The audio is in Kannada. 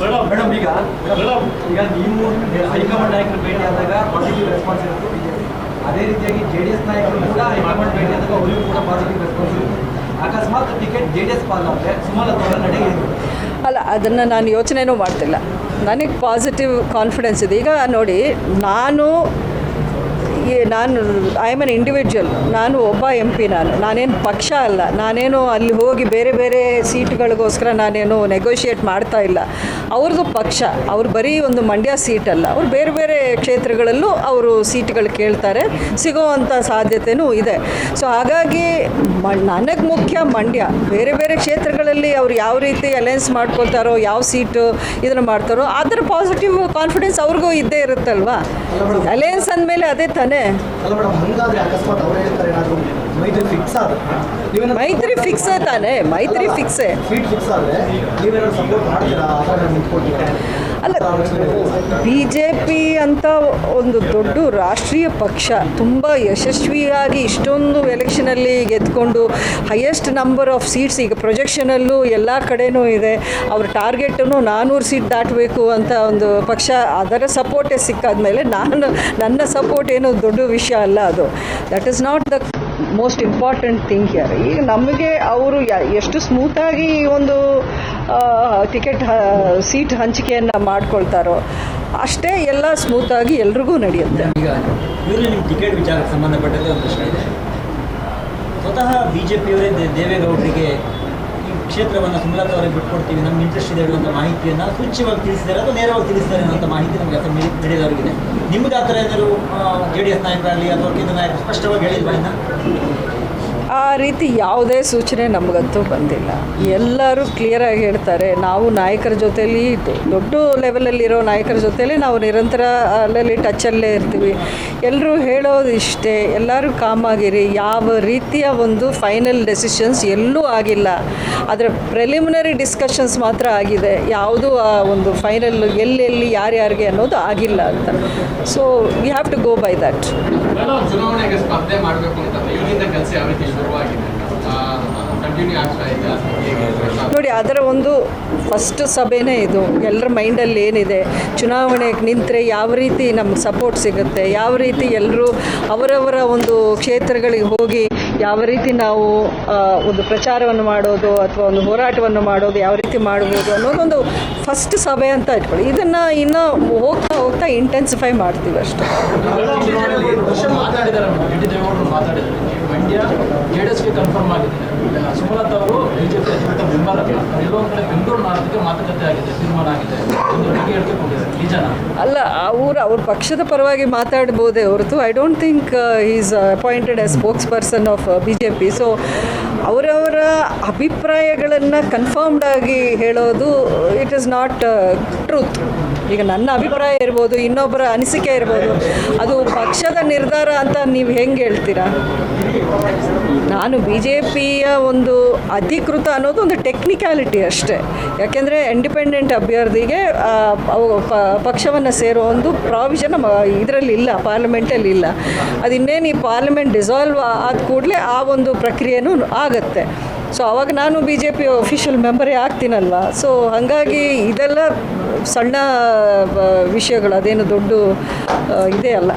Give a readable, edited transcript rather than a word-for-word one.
ಮೇಡಮ್ ಈಗ ನೀವು ಹೈಕಮಾಂಡ್ ನಾಯಕರು ಭೇಟಿ ಆದಾಗ ಪಾಸಿಟಿವ್ ರೆಸ್ಪಾನ್ಸ್ ಇರುತ್ತೆ. ಅದೇ ರೀತಿಯಾಗಿ JDS ನಾಯಕರು ಕೂಡ ಹೈಕಮಾಂಡ್ ಭೇಟಿ ಆದಾಗ ಅವರಿಗೂ ಕೂಡ ಪಾಸಿಟಿವ್ ರೆಸ್ಪಾನ್ಸ್ ಇರುತ್ತೆ. ಅಕಸ್ಮಾತ್ ಟಿಕೆಟ್ JDS ಪಾಲಾದರೆ ಸುಮಲತಾ ಅವರ ನಡೆ ಏನು? ಅಲ್ಲ, ಅದನ್ನು ನಾನು ಯೋಚನೆಯೂ ಮಾಡ್ತಿಲ್ಲ. ನನಗೆ ಪಾಸಿಟಿವ್ ಕಾನ್ಫಿಡೆನ್ಸ್ ಇದೆ. ಈಗ ನೋಡಿ, ನಾನು ಐ ಆಮ್ ಎನ್ ಇಂಡಿವಿಜುವಲ್. ನಾನು ಒಬ್ಬ MP. ನಾನೇನು ಪಕ್ಷ ಅಲ್ಲ. ನಾನೇನು ಅಲ್ಲಿ ಹೋಗಿ ಬೇರೆ ಬೇರೆ ಸೀಟ್ಗಳಿಗೋಸ್ಕರ ನಾನೇನು ನೆಗೋಷಿಯೇಟ್ ಮಾಡ್ತಾ ಇಲ್ಲ. ಅವ್ರದ್ದು ಪಕ್ಷ. ಅವ್ರು ಬರೀ ಒಂದು ಮಂಡ್ಯ ಸೀಟಲ್ಲ, ಅವ್ರು ಬೇರೆ ಬೇರೆ ಕ್ಷೇತ್ರಗಳಲ್ಲೂ ಅವರು ಸೀಟ್ಗಳು ಕೇಳ್ತಾರೆ, ಸಿಗೋವಂಥ ಸಾಧ್ಯತೆಯೂ ಇದೆ. ಸೊ ಹಾಗಾಗಿ ನನಗೆ ಮುಖ್ಯ ಮಂಡ್ಯ. ಬೇರೆ ಬೇರೆ ಕ್ಷೇತ್ರಗಳಲ್ಲಿ ಅವ್ರು ಯಾವ ರೀತಿ ಅಲೈನ್ಸ್ ಮಾಡ್ಕೊಳ್ತಾರೋ, ಯಾವ ಸೀಟು ಇದನ್ನು ಮಾಡ್ತಾರೋ, ಅದರ ಪಾಸಿಟಿವ್ ಕಾನ್ಫಿಡೆನ್ಸ್ ಅವ್ರಿಗೂ ಇದ್ದೇ ಇರುತ್ತಲ್ವಾ. ಅಲೈನ್ಸ್ ಅಂದಮೇಲೆ ಅದೇ ತಾನೇ. ಮೈತ್ರಿ ಫಿಕ್ಸೇ ತಾನೆ, ಮೈತ್ರಿ ಫಿಕ್ಸೇ. ಅಲ್ಲ, BJP ಅಂತ ಒಂದು ದೊಡ್ಡ ರಾಷ್ಟ್ರೀಯ ಪಕ್ಷ ತುಂಬ ಯಶಸ್ವಿಯಾಗಿ ಇಷ್ಟೊಂದು ಎಲೆಕ್ಷನಲ್ಲಿ ಗೆದ್ಕೊಂಡು ಹೈಯೆಸ್ಟ್ ನಂಬರ್ ಆಫ್ ಸೀಟ್ಸ್ ಈಗ ಪ್ರೊಜೆಕ್ಷನಲ್ಲೂ ಎಲ್ಲ ಕಡೆನೂ ಇದೆ. ಅವ್ರ ಟಾರ್ಗೆಟೂ 400 ಸೀಟ್ ದಾಟಬೇಕು ಅಂತ ಒಂದು ಪಕ್ಷ. ಅದರ ಸಪೋರ್ಟೇ ಸಿಕ್ಕಾದ್ಮೇಲೆ ನನ್ನ ಸಪೋರ್ಟ್ ಏನು ದೊಡ್ಡ ವಿಷಯ ಅಲ್ಲ. ಅದು that is not the most important thing here. ಈಗ ನಮಗೆ ಅವರು ಎಷ್ಟು ಸ್ಮೂತಾಗಿ ಒಂದು ಟಿಕೆಟ್ ಸೀಟ್ ಹಂಚಿಕೆಯನ್ನು ಮಾಡ್ಕೊಳ್ತಾರೋ ಅಷ್ಟೇ ಎಲ್ಲ ಸ್ಮೂತಾಗಿ ಎಲ್ರಿಗೂ ನಡೆಯುತ್ತೆ. ಈಗ ಇವರು ನಿಮ್ಮ ಟಿಕೆಟ್ ವಿಚಾರಕ್ಕೆ ಸಂಬಂಧಪಟ್ಟಂತೆ ಒಂದು ಪ್ರಶ್ನೆ ಇದೆ. ಸ್ವತಃ BJPಯವರೇ ದೇವೇಗೌಡರಿಗೆ ಈ ಕ್ಷೇತ್ರವನ್ನು ಸುಮಲತಾ ಅವರಿಗೆ ಬಿಟ್ಕೊಡ್ತೀವಿ, ನಮ್ಗೆ ಇಂಟ್ರೆಸ್ಟ್ ಇದೆ ಹೇಳುವಂಥ ಮಾಹಿತಿಯನ್ನು ಸೂಚ್ಯವಾಗಿ ತಿಳಿಸಿದ್ದಾರೆ ಅಥವಾ ನೇರವಾಗಿ ತಿಳಿಸಿದ್ದಾರೆ ಅನ್ನೋಂಥ ಮಾಹಿತಿ ನಮಗೆ ಅಥವಾ ನಡೆಯೋದವರಿಗಿದೆ. ನಿಮ್ಗೆ ಆ ಥರ ಏನಾದರೂ JDS ನಾಯಕರಾಗಲಿ ಅಥವಾ ಕೇಂದ್ರ ನಾಯಕರು ಸ್ಪಷ್ಟವಾಗಿ ಹೇಳಿಲ್ವಾ? ಇನ್ನು ಆ ರೀತಿ ಯಾವುದೇ ಸೂಚನೆ ನಮಗಂತೂ ಬಂದಿಲ್ಲ. ಎಲ್ಲರೂ ಕ್ಲಿಯರಾಗಿ ಹೇಳ್ತಾರೆ, ನಾವು ನಾಯಕರ ಜೊತೆಯಲ್ಲಿ ದೊಡ್ಡ ಲೆವೆಲಲ್ಲಿರೋ ನಾಯಕರ ಜೊತೆಯಲ್ಲಿ ನಾವು ನಿರಂತರ ಅಲ್ಲಲ್ಲಿ ಟಚಲ್ಲೇ ಇರ್ತೀವಿ. ಎಲ್ಲರೂ ಹೇಳೋದು ಇಷ್ಟೇ, ಎಲ್ಲರೂ ಕಾಮಾಗಿರಿ. ಯಾವ ರೀತಿಯ ಒಂದು ಫೈನಲ್ ಡೆಸಿಷನ್ಸ್ ಎಲ್ಲೂ ಆಗಿಲ್ಲ. ಅದರ ಪ್ರಿಲಿಮಿನರಿ ಡಿಸ್ಕಷನ್ಸ್ ಮಾತ್ರ ಆಗಿದೆ. ಯಾವುದೂ ಒಂದು ಫೈನಲ್ ಎಲ್ಲೆಲ್ಲಿ ಯಾರ್ಯಾರಿಗೆ ಅನ್ನೋದು ಆಗಿಲ್ಲ ಅಂತ. So we have to go by that. ಚುನಾವಣೆಗೆ ಸ್ಪರ್ಧೆ ಮಾಡಬೇಕು ಅಂತ ಈಗಿಂದ ಕೆಲಸ ಯಾವ ರೀತಿ ಶುರುವಾಗಿದೆ, ಕಂಟಿನ್ಯೂ ಆಗ್ತಾ ಇದೆ? ನೋಡಿ, ಅದರ ಒಂದು ಫಸ್ಟ್ ಸಭೆನೇ ಇದು. ಎಲ್ಲರ ಮೈಂಡಲ್ಲಿ ಏನಿದೆ, ಚುನಾವಣೆಗೆ ನಿಂತರೆ ಯಾವ ರೀತಿ ನಮ್ಗೆ ಸಪೋರ್ಟ್ ಸಿಗುತ್ತೆ, ಯಾವ ರೀತಿ ಎಲ್ಲರೂ ಅವರವರ ಒಂದು ಕ್ಷೇತ್ರಗಳಿಗೆ ಹೋಗಿ ಯಾವ ರೀತಿ ನಾವು ಒಂದು ಪ್ರಚಾರವನ್ನು ಮಾಡೋದು ಅಥವಾ ಒಂದು ಹೋರಾಟವನ್ನು ಮಾಡೋದು ಯಾವ ರೀತಿ ಮಾಡ್ಬೋದು ಅನ್ನೋದೊಂದು ಫಸ್ಟ್ ಸಭೆ ಅಂತ ಇಟ್ಕೊಳ್ಳಿ. ಇದನ್ನು ಇನ್ನೂ ಹೋಗ್ತಾ ಹೋಗ್ತಾ ಇಂಟೆನ್ಸಿಫೈ ಮಾಡ್ತೀವಿ ಅಷ್ಟೇ. ಮಂಡ್ಯ JDSಗೆ ಕನ್ಫರ್ಮ್ ಆಗಿದೆ. ಸುಮಲತಾ ಅವರು BJP ಅಧಿಕೃತ ಮೆಂಬರ್ ಅಲ್ಲ. ಎಲ್ಲೊಂದು ಕಡೆ ಬೆಂಗಳೂರು ನಾರ್ತ್ಗೆ ಮಾತುಕತೆ ಆಗಿದೆ, ತೀರ್ಮಾನ ಆಗಿದೆ, ಒಂದು ಹೇಳಿಕೆ ಕೊಟ್ಟಿದ್ದಾರೆ. ನಿಜನ ಅಲ್ಲ, ಅವ್ರ ಪಕ್ಷದ ಪರವಾಗಿ ಮಾತಾಡ್ಬೋದೇ ಹೊರತು I don't think is appointed as spokes person of BJP. So ಅವರವರ ಅಭಿಪ್ರಾಯಗಳನ್ನು ಕನ್ಫರ್ಮ್ಡ್ ಆಗಿ ಹೇಳೋದು ಇಟ್ ಈಸ್ ನಾಟ್ ಟ್ರೂತ್. ಈಗ ನನ್ನ ಅಭಿಪ್ರಾಯ ಇರ್ಬೋದು, ಇನ್ನೊಬ್ಬರ ಅನಿಸಿಕೆ ಇರ್ಬೋದು, ಅದು ಪಕ್ಷದ ನಿರ್ಧಾರ ಅಂತ ನೀವು ಹೆಂಗೆ ಹೇಳ್ತೀರಾ? ನಾನು BJPಯ ಒಂದು ಅಧಿಕೃತ ಅನ್ನೋದು ಒಂದು ಟೆಕ್ನಿಕ್ಯಾಲಿಟಿ ಅಷ್ಟೇ. ಯಾಕೆಂದರೆ ಇಂಡಿಪೆಂಡೆಂಟ್ ಅಭ್ಯರ್ಥಿಗೆ ಪಕ್ಷವನ್ನು ಸೇರೋ ಒಂದು ಪ್ರಾವಿಷನ್ ಇದರಲ್ಲಿ ಇಲ್ಲ, ಪಾರ್ಲಿಮೆಂಟಲ್ಲಿ ಇಲ್ಲ. ಅದು ಇನ್ನೇನು ಈ ಪಾರ್ಲಿಮೆಂಟ್ ಡಿಸಾಲ್ವ್ ಆದ ಕೂಡಲೇ ಆ ಒಂದು ಪ್ರಕ್ರಿಯೆನೂ ಆಗುತ್ತೆ. ಸೊ ಆವಾಗ ನಾನು BJP ಅಫಿಷಿಯಲ್ ಮೆಂಬರೇ ಆಗ್ತೀನಲ್ವ. ಸೊ ಹಾಗಾಗಿ ಇದೆಲ್ಲ ಸಣ್ಣ ವಿಷಯಗಳು, ಅದೇನು ದೊಡ್ಡ ಇದೇ ಅಲ್ಲ.